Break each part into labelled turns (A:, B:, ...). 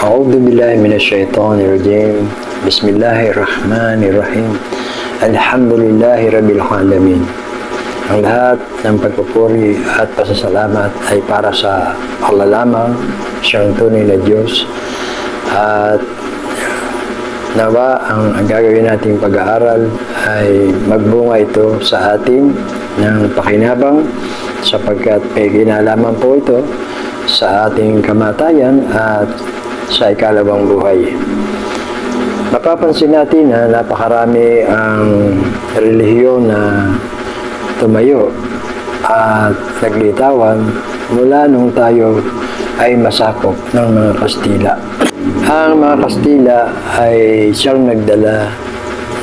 A: أعوذ بالله من الشيطان الرجيم. بسم الله الرحمن الرحيم. الحمد لله رب العالمين. Ang lahat ng pagpupuri at pasasalamat ay para sa Allah lamang, siyang tunay na Diyos. At nawa ang gagawin nating pag-aaral ay magbunga ito sa atin ng pakinabang sapagkat may kinalaman po ito sa ating kamatayan at sa ikalawang buhay. Mapapansin natin na napakarami ang relihiyon na tumayo at naglitawan mula nung tayo ay masakop ng mga Kastila. Ang mga Kastila ay siyang nagdala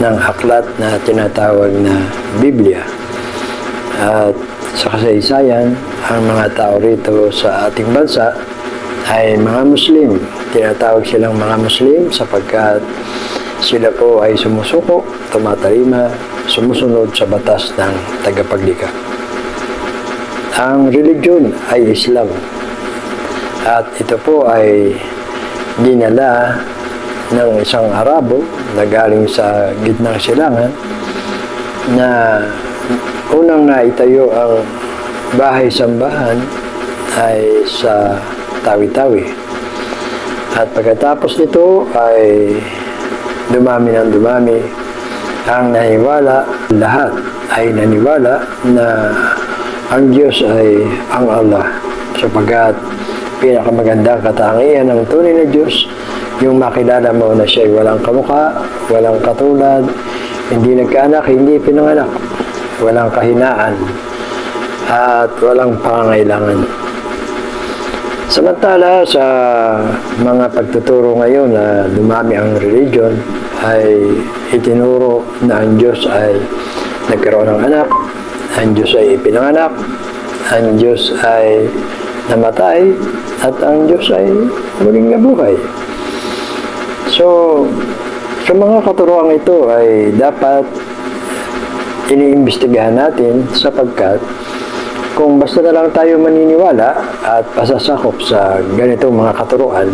A: ng aklat na tinatawag na Biblia. At sa kasaysayan, ang mga tao rito sa ating bansa ay mga Muslim. Tinatawag silang mga Muslim sapagkat sila po ay sumusuko, tumatalima, sumusunod sa batas ng tagapaglikha. Ang religion ay Islam. At ito po ay dinala ng isang Arabo na galing sa gitnang silangan na unang naitayo ang bahay-sambahan ay sa Tawi-Tawi. At pagkatapos nito ay dumami ng dumami ang naniwala. Lahat ay naniwala na ang Diyos ay ang Allah sapagkat pinakamagandang katangian ng tunay na Diyos yung makilala mo na siya ay walang kamukha, walang katulad, hindi nagkaanak, hindi pinanganak, walang kahinaan at walang pangangailangan. Samantala sa mga pagtuturo ngayon na dumami ang religion ay itinuro na ang Diyos ay nagkaroon ng anak, ang Diyos ay ipinanganak, ang Diyos ay namatay, at ang Diyos ay muling nabuhay. So, sa mga katuruan ito ay dapat iniimbestigahan natin sapagkat kung basta na lang tayo maniniwala at pasasakop sa ganitong mga katuruan,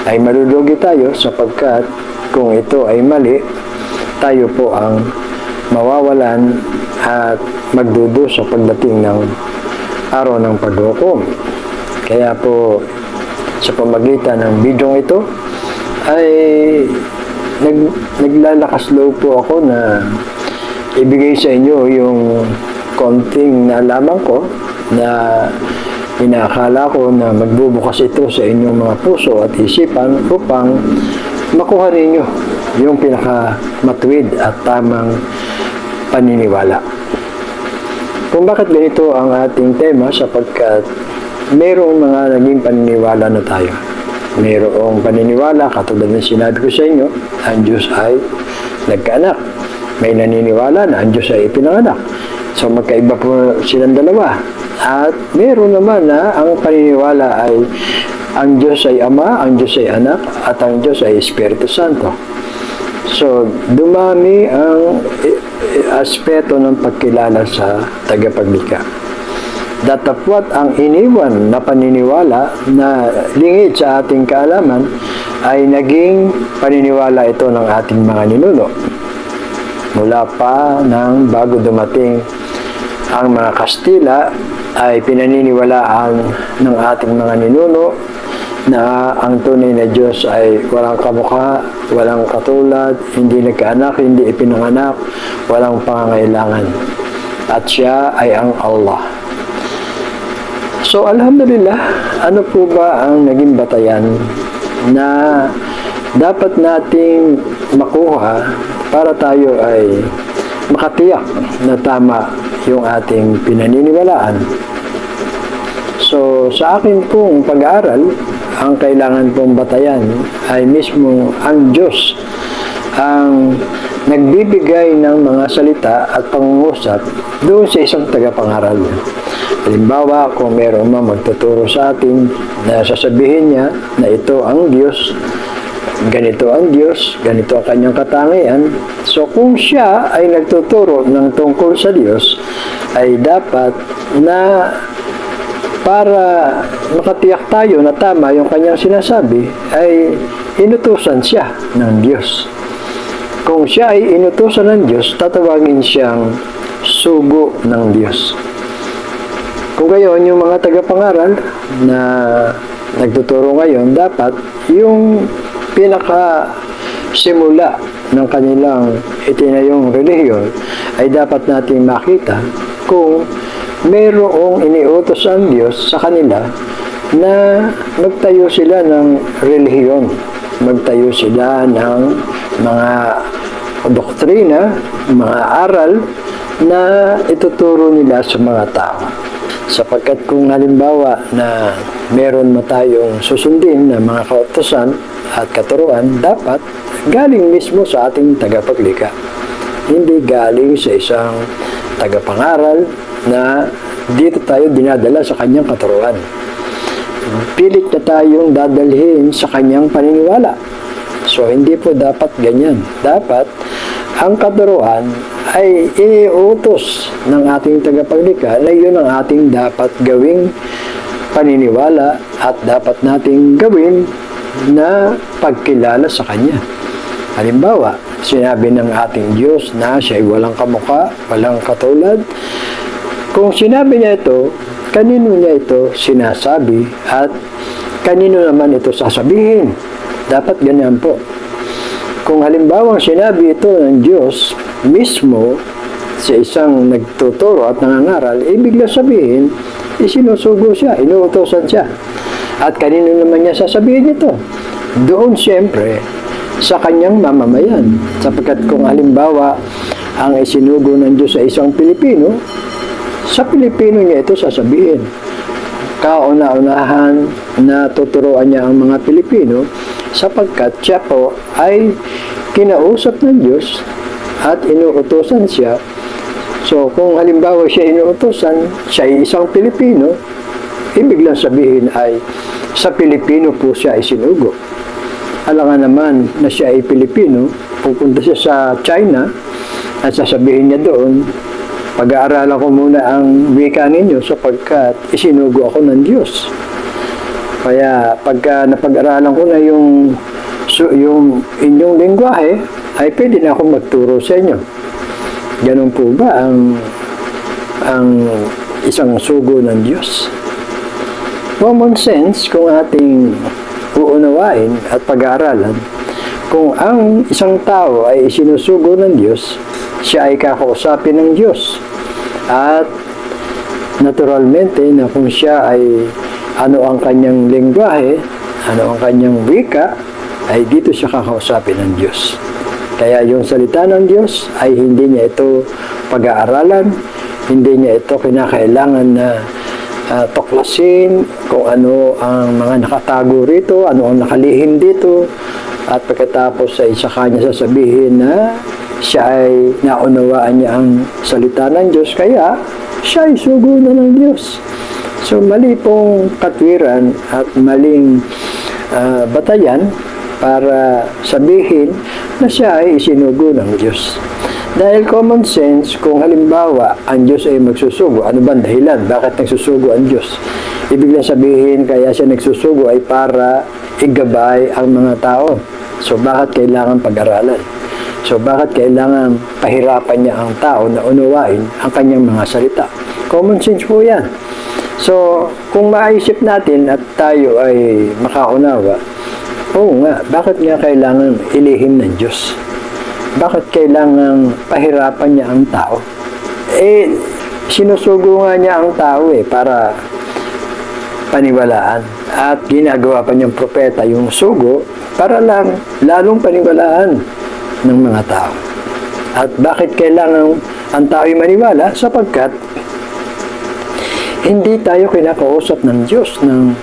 A: ay malulugi tayo sapagkat kung ito ay mali, tayo po ang mawawalan at magdudusa pagdating ng araw ng paghukom. Kaya po, sa pamagitan ng bidyong ito, ay naglalakas loob po ako na ibigay sa inyo yung konting nalaman ko na inakala ko na magbubukas ito sa inyong mga puso at isipan upang makuha ninyo yung pinakamatuwid at tamang paniniwala. Kung bakit ganito ang ating tema sapagkat mayroong mga naging paniniwala na tayo. Mayroong paniniwala katulad ng sinabi ko sa inyo, ang Diyos ay nagkaanak. May naniniwala na ang Diyos ay ipinanganak. So magkaiba po silang dalawa. At meron naman na ang paniniwala ay ang Diyos ay Ama, ang Diyos ay Anak, at ang Diyos ay Espiritu Santo. So dumami ang aspeto ng pagkilala sa tagapaglikha. Datapwat ang iniwan na paniniwala na lingid sa ating kaalaman ay naging paniniwala ito ng ating mga ninuno. Mula pa nang bago dumating ang mga Kastila ay pinaniniwalaan ng ating mga ninuno na ang tunay na Diyos ay walang kamukha, walang katulad, hindi nagkaanak, hindi ipinanganak, walang pangangailangan. At siya ay ang Allah. So, alhamdulillah, ano po ba ang naging batayan na dapat nating makuha para tayo ay makatiyak na tama yung ating pinaniniwalaan? So, sa akin pong pag-aaral, ang kailangan pong batayan ay mismo ang Diyos ang nagbibigay ng mga salita at pangungusap doon sa isang tagapangaral. Halimbawa, kung mayroong magtuturo sa atin na sasabihin niya na ito ang Diyos, ganito ang Diyos, ganito ang kanyang katangian. So kung siya ay nagtuturo ng tungkol sa Diyos, ay dapat na para makatiyak tayo na tama yung kanyang sinasabi, ay inutusan siya ng Diyos. Kung siya ay inutusan ng Diyos, tatawagin siyang sugo ng Diyos. Kung gayon, yung mga tagapangaral na nagtuturo ngayon, dapat yung pinaka-simula ng kanilang itinayong relihiyon ay dapat nating makita kung mayroong iniutos ang Diyos sa kanila na magtayo sila ng relihiyon, magtayo sila ng mga doktrina, mga aral na ituturo nila sa mga tao. Sapagkat kung halimbawa na meron mo tayong susundin na mga kautusan at katuruan, dapat galing mismo sa ating tagapaglikha. Hindi galing sa isang tagapangaral na dito tayo dinadala sa kanyang katuruan. Pilit na tayong dadalhin sa kanyang paniniwala. So, hindi po dapat ganyan. Dapat, ang katuruan ay iniutos ng ating tagapaglikha na yun ang ating dapat gawing paniniwala at dapat nating gawin na pagkilala sa Kanya. Halimbawa, sinabi ng ating Diyos na siya ay walang kamukha, walang katulad. Kung sinabi niya ito, kanino niya ito sinasabi at kanino naman ito sasabihin? Dapat ganyan po. Kung halimbawa sinabi ito ng Diyos mismo sa isang nagtuturo at nangangaral, ibig sabihin, isinusugo siya, inuutosan siya. At kanino naman niya sasabihin ito? Doon siyempre sa kanyang mamamayan. Sapagkat kung halimbawa ang isinugo ng Diyos sa isang Pilipino, sa Pilipino niya ito sasabihin. Kauna-unahan na tuturuan niya ang mga Pilipino sapagkat siya po ay kinausap ng Diyos at inuutosan siya. So, kung halimbawa siya inuutosan, siya ay isang Pilipino, ibig lang sabihin ay sa Pilipino po siya isinugo. Alangan naman na siya ay Pilipino, pupunta siya sa China at sasabihin niya doon, pag-aaralan ko muna ang wika ninyo sapagkat isinugo ako ng Diyos. Kaya pagka napag-aralan ko na yung inyong lengguwahe, ay pwede na akong magturo sa inyo. Ganun po ba ang isang sugo ng Diyos? Common sense kung ating uunawain at pag-aaralan, kung ang isang tao ay isinusugo ng Diyos, siya ay kakausapin ng Diyos. At naturalmente na kung siya ay ano ang kanyang lengguwahe, ano ang kanyang wika, ay dito siya kakausapin ng Diyos. Kaya yung salita ng Diyos ay hindi niya ito pag-aaralan, hindi niya ito kinakailangan na tuklasin kung ano ang mga nakatago rito, ano ang nakalihim dito, at pagkatapos ay saka niya sasabihin na siya ay naunawaan niya ang salita ng Diyos, kaya siya ay sugo na ng Diyos. So, mali pong katwiran at maling batayan para sabihin na siya ay isinugo ng Diyos. Dahil common sense, kung halimbawa ang Diyos ay magsusugo, ano ba ang dahilan? Bakit nagsusugo ang Diyos? Ibig lang sabihin, kaya siya nagsusugo ay para igabay ang mga tao. So, bakit kailangan pag-aralan? So, bakit kailangan pahirapan niya ang tao na unawain ang kanyang mga salita? Common sense po yan. So, kung maisip natin at tayo ay makaunawa, oo nga, bakit nga kailangan ilihim ng Diyos? Bakit kailangan pahirapan niya ang tao? Sinusugo nga niya ang tao para paniwalaan. At ginagawa pa niyang propeta yung sugo para lang lalong paniwalaan ng mga tao. At bakit kailangan ang tao ay maniwala? Sapagkat hindi tayo kinakausap ng Diyos ng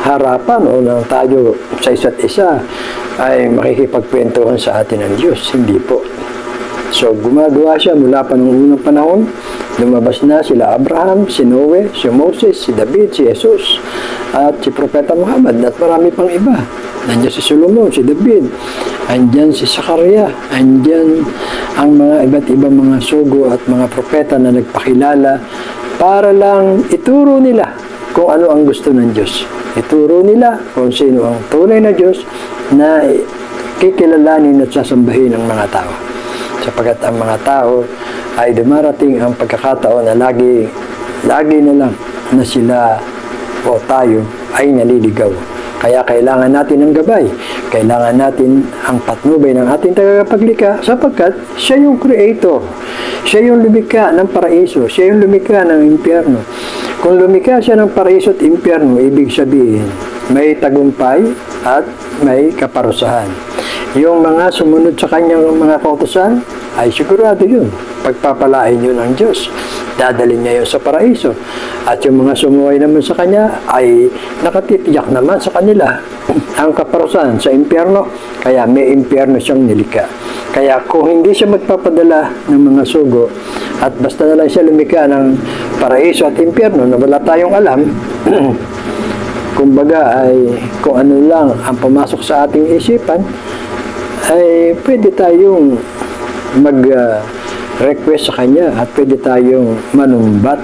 A: harapan o ng tayo sa isa't isa ay makikipagkwentuhan sa atin ng Diyos. Hindi po. So, gumagawa siya mula pa noong unang panahon. Lumabas na sila Abraham, si Noe, si Moses, si David, si Jesus, at si Propeta Muhammad, at marami pang iba. Nandiyan si Solomon, si David, andyan si Zakaria, andyan ang mga iba't ibang mga sugo at mga propeta na nagpakilala para lang ituro nila kung ano ang gusto ng Diyos. Ituro nila kung sino ang tunay na Diyos na kikilalanin at sasambahin ng mga tao. Sapagkat ang mga tao ay dumarating ang pagkakataon na lagi na lang na sila o tayo ay naliligaw. Kaya kailangan natin ng gabay. Kailangan natin ang patnubay ng ating tagapaglikha sapagkat siya yung creator. Siya yung lumikha ng paraiso. Siya yung lumikha ng impyerno. Kung lumikha siya ng paraiso at impyerno, ibig sabihin, may tagumpay at may kaparusahan. Yung mga sumunod sa kanyang mga kautusan, ay sigurado yun. Pagpapalain yun ng Diyos. Dadalhin niya yun sa paraiso. At yung mga sumuway naman sa kanya ay nakatitiyak naman sa kanila ang kaparusahan sa impyerno. Kaya may impyerno siyang nilikha. Kaya kung hindi siya magpapadala ng mga sugo at basta na lang siya lumikha ng paraiso at impyerno na wala tayong alam, kumbaga ay kung ano lang ang pumasok sa ating isipan, ay pwede tayong mag-request sa kanya at pwede tayong manumbat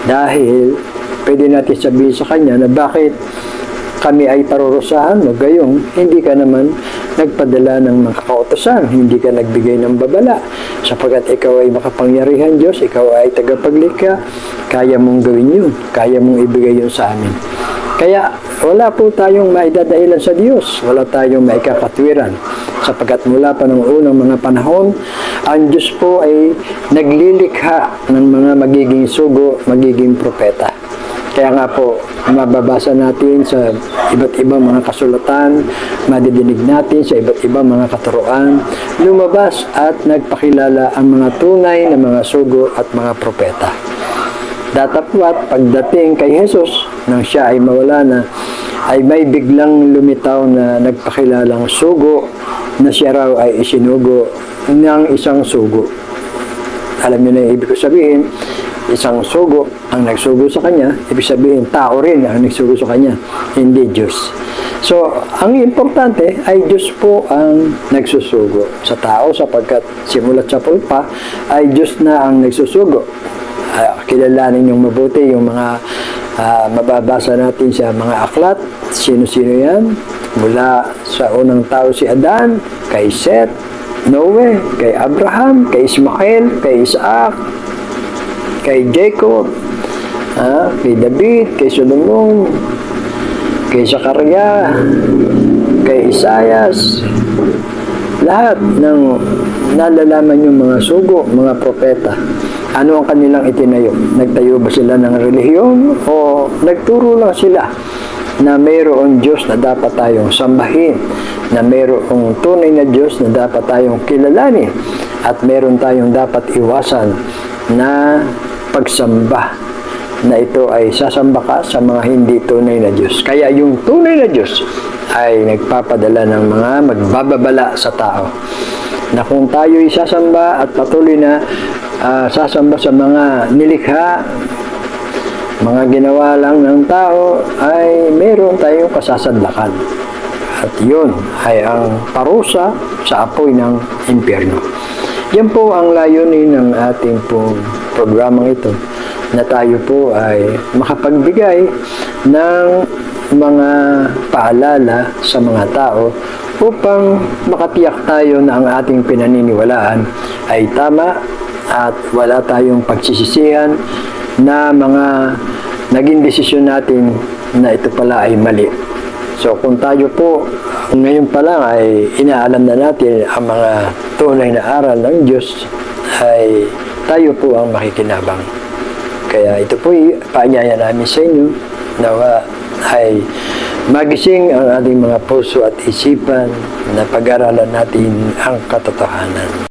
A: dahil pwede natin sabihin sa kanya na bakit kami ay parurusahan mo, gayong hindi ka naman nagpadala ng mga kautusan, hindi ka nagbigay ng babala sapagkat ikaw ay makapangyarihan Diyos, ikaw ay tagapaglikha, kaya mong gawin yun, kaya mong ibigay yun sa amin. Kaya wala po tayong maidadailan sa Diyos, wala tayong maikakatwiran sapagkat mula pa ng unang mga panahon, ang Diyos po ay naglilikha ng mga magiging sugo, magiging propeta. Kaya nga po, mababasa natin sa iba't ibang mga kasulatan, madidinig natin sa iba't ibang mga katuruan, lumabas at nagpakilala ang mga tunay na mga sugo at mga propeta. Datapwat, pagdating kay Jesus, nang siya ay mawala na, ay may biglang lumitaw na nagpakilalang sugo na siya raw ay isinugo ng isang sugo. Alam niyo na yung ibig sabihin, isang sugo ang nagsugo sa kanya, ibig sabihin tao rin ang nagsugo sa kanya, hindi Diyos. So, ang importante ay Diyos po ang nagsusugo sa tao sapagkat simulat sa pulpa ay Diyos na ang nagsusugo. Kilalanin yung mabuti yung mga mababasa natin sa mga aklat, sino-sino yan, mula sa unang tao si Adan, kay Seth, Noe, kay Abraham, kay Ismael, kay Isaac, kay Jacob, kay David, kay Solomon, kay Zakaria, kay Isaias. Lahat ng nalalaman yung mga sugo, mga propeta. Ano ang kanilang itinayo? Nagtayo ba sila ng relihiyon o nagturo lang sila na mayroong Diyos na dapat tayong sambahin, na mayroong tunay na Diyos na dapat tayong kilalanin at mayroon tayong dapat iwasan na pagsamba na ito ay sasamba ka sa mga hindi tunay na Diyos. Kaya yung tunay na Diyos ay nagpapadala ng mga magbababala sa tao na kung tayo ay sasamba at patuloy na sasamba sa mga nilikha, mga ginawa lang ng tao, ay meron tayong kasasadlakan. At yun ay ang parusa sa apoy ng impyerno. Yan po ang layunin ng ating pong programang ito, na tayo po ay makapagbigay ng mga paalala sa mga tao upang makatiyak tayo na ang ating pinaniniwalaan ay tama at wala tayong pagsisisihan na mga naging desisyon natin na ito pala ay mali. So kung tayo po ngayon pa lang ay inaalam na natin ang mga tunay na aral ng Diyos, ay tayo po ang makikinabang. Kaya ito po paanyaya namin sa inyo na ay magising ang ating mga puso at isipan na pag-aralan natin ang katotohanan.